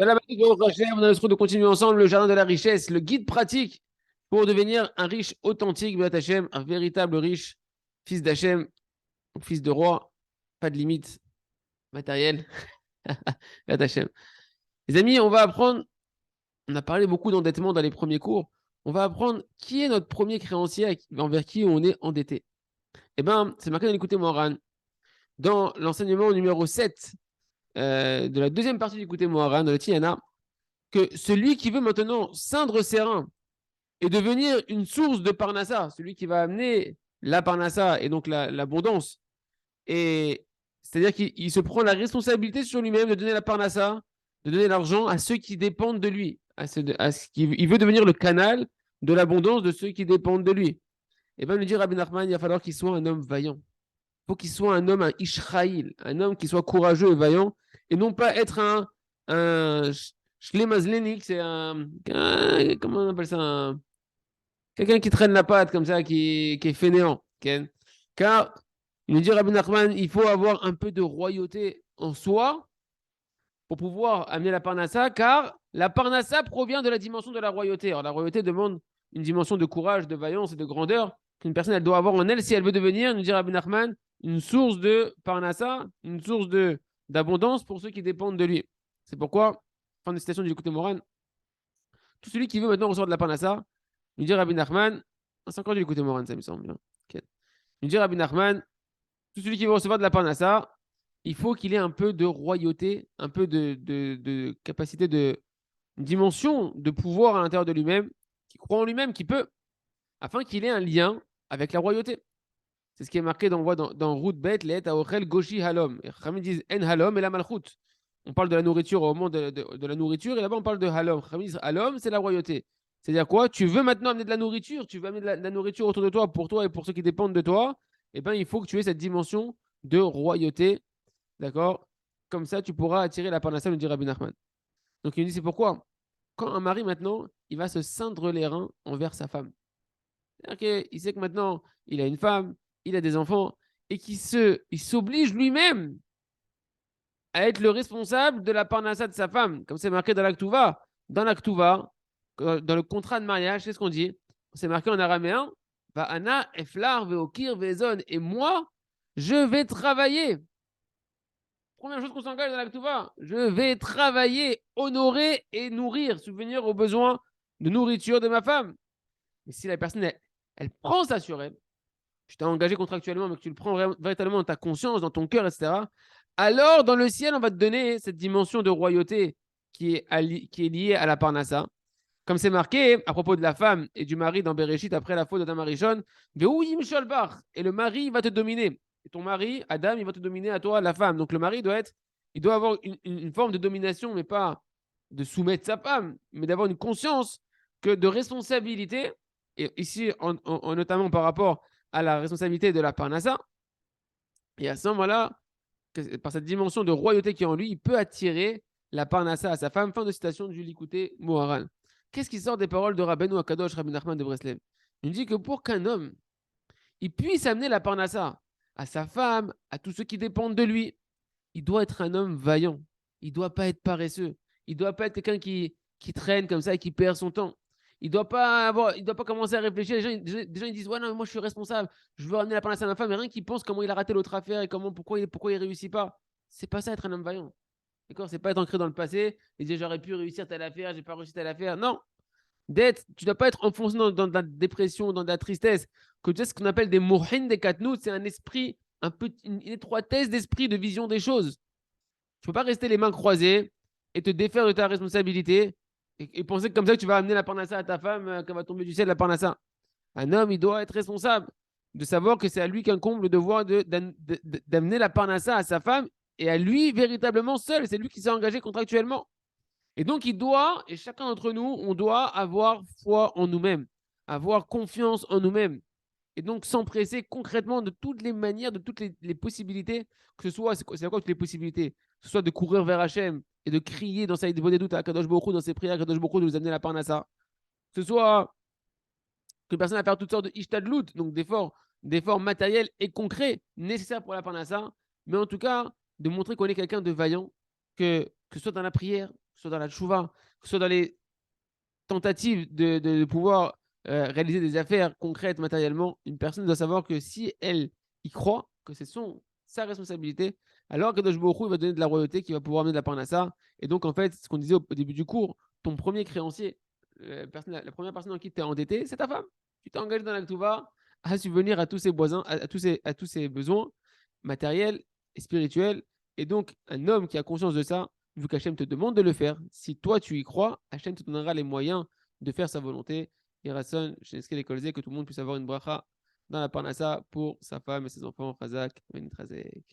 Salam alaikum, Rachem. On a le droit de continuer ensemble le jardin de la richesse, le guide pratique pour devenir un riche authentique, Béat Hachem, un véritable riche, fils d'Hachem, fils de roi, pas de limite matérielle, Béat Hachem. Les amis, on va apprendre, on a parlé beaucoup d'endettement dans les premiers cours, on va apprendre qui est notre premier créancier envers qui on est endetté. Eh bien, c'est marqué dans l'écouté Moharan, dans l'enseignement numéro 7 de la deuxième partie du l'écouté Moharan, dans le Tiana, que celui qui veut maintenant ceindre ses reins et devenir une source de parnassa, celui qui va amener la parnassa et donc l'abondance. Et c'est-à-dire qu'il se prend la responsabilité sur lui-même de donner la parnassa, de donner l'argent à ceux qui dépendent de lui. Il veut devenir le canal de l'abondance de ceux qui dépendent de lui. Et bien, lui dire Rabbi Nachman, il va falloir qu'il soit un homme vaillant. Il faut qu'il soit un homme, un Ishraïl, un homme qui soit courageux et vaillant, et non pas être un Shlemazlenik, c'est comment on appelle ça, quelqu'un qui traîne la patte comme ça, qui est fainéant. Okay. Car, il nous dit Rabbi Nachman, il faut avoir un peu de royauté en soi pour pouvoir amener la parnassa, car la parnassa provient de la dimension de la royauté. Alors, la royauté demande une dimension de courage, de vaillance et de grandeur qu'une personne elle doit avoir en elle si elle veut devenir, nous dit Rabbi Nachman, une source de parnassa, une source d'abondance pour ceux qui dépendent de lui. C'est pourquoi, fin de citation du Likutei Moharan, tout celui qui veut maintenant recevoir de la parnassa, nous dit Rabbi Nachman, c'est encore du Likutei Moharan, ça me semble bien. Okay. Nous dit Rabbi Nachman, tout celui qui veut recevoir de la parnassa, il faut qu'il ait un peu de royauté, un peu de capacité de dimension de pouvoir à l'intérieur de lui-même, qui croit en lui-même, qui peut, afin qu'il ait un lien avec la royauté. C'est ce qui est marqué dans Rout Bet, les Aochel Goshi Halom. Et Khamid disent En Halom et la Malchut. On parle de la nourriture au moment de la nourriture, et là-bas on parle de Halom. Khamid disent Halom, c'est la royauté. C'est-à-dire quoi? Tu veux maintenant amener de la nourriture, tu veux amener de la nourriture autour de toi et pour ceux qui dépendent de toi, eh bien il faut que tu aies cette dimension de royauté. D'accord? Comme ça, tu pourras attirer la parnassa, nous dit Rabbi Nachman. Donc il nous dit c'est pourquoi quand un mari maintenant, il va se ceindre les reins envers sa femme. C'est-à-dire qu'il sait que maintenant, il a une femme, il a des enfants, et il s'oblige lui-même à être le responsable de la parnassa de sa femme, comme c'est marqué dans l'Aktuva. Dans l'Aktuva, dans le contrat de mariage, c'est ce qu'on dit. C'est marqué en araméen, Va'ana eflar veokir vezon. Et moi, je vais travailler. Première chose qu'on s'engage dans l'Aktuva, je vais travailler, honorer et nourrir, subvenir aux besoins de nourriture de ma femme. Mais si la personne, elle prend ça sur elle, tu t'es engagé contractuellement, mais que tu le prends véritablement dans ta conscience, dans ton cœur, etc., alors dans le ciel, on va te donner cette dimension de royauté qui est liée à la parnassa. Comme c'est marqué à propos de la femme et du mari dans Bereshit après la faute d'Adam Arishon, et le mari va te dominer. Et ton mari, Adam, il va te dominer à toi, la femme. Donc le mari il doit avoir une forme de domination, mais pas de soumettre sa femme, mais d'avoir une conscience de responsabilité, et ici notamment par rapport à la responsabilité de la parnassa. Et à ce moment-là, par cette dimension de royauté qui est en lui, il peut attirer la parnassa à sa femme. Fin de citation du Likutei Moharan. Qu'est-ce qui sort des paroles de Rabbeinu Akadosh Rabbi Nachman de Breslev? Il dit que pour qu'un homme il puisse amener la parnassa à sa femme, à tous ceux qui dépendent de lui, il doit être un homme vaillant. Il ne doit pas être paresseux. Il ne doit pas être quelqu'un qui traîne comme ça et qui perd son temps. Il ne doit pas commencer à réfléchir. Les gens ils disent ouais non, moi je suis responsable. Je veux ramener la parnassa à ma femme, mais rien qui pense comment il a raté l'autre affaire et pourquoi il réussit pas. C'est pas ça être un homme vaillant. D'accord? C'est pas être ancré dans le passé et dire j'aurais pu réussir telle affaire, j'ai pas réussi telle affaire. Non. Tu ne dois pas être enfoncé dans de la dépression, dans de la tristesse. Que tu sais ce qu'on appelle des mohin des katnout, c'est un esprit, une étroitesse d'esprit, de vision des choses. Tu ne peux pas rester les mains croisées et te défaire de ta responsabilité et penser que comme ça tu vas amener la parnassa à ta femme, qu'elle va tomber du ciel la parnassa. Un homme, il doit être responsable de savoir que c'est à lui qu'incombe le devoir d'amener la parnassa à sa femme et à lui véritablement seul. C'est lui qui s'est engagé contractuellement. Et donc, et chacun d'entre nous, on doit avoir foi en nous-mêmes, avoir confiance en nous-mêmes. Et donc, s'empresser concrètement de toutes les manières, de toutes les possibilités, que ce soit, c'est quoi toutes les possibilités? Que ce soit de courir vers Hachem et de crier dans sa des doutes à Kadosh Baruch Hu, dans ses prières à Kadosh Baruch Hu, de nous amener la parnassa. Que ce soit que personne va faire toutes sortes de ishtadlout, donc d'efforts matériels et concrets nécessaires pour la parnassa, mais en tout cas, de montrer qu'on est quelqu'un de vaillant, que ce soit dans la prière, que ce soit dans la tchouva, que ce soit dans les tentatives de pouvoir réaliser des affaires concrètes matériellement, une personne doit savoir que si elle y croit, que c'est sa responsabilité, alors Kadosh Baruch Hu, il va donner de la royauté qui va pouvoir amener de la parnassa. Et donc, en fait, ce qu'on disait au début du cours, ton premier créancier, la première personne en qui tu es endetté, c'est ta femme. Tu t'es engagé dans la Ktuva à subvenir à tous ses besoins, à tous ses besoins matériels et spirituels. Et donc, un homme qui a conscience de ça, vu qu'Hachem te demande de le faire, si toi tu y crois, Hachem te donnera les moyens de faire sa volonté. Et Rasson, que tout le monde puisse avoir une bracha dans la parnassa pour sa femme et ses enfants. Chazak, Benitrazek.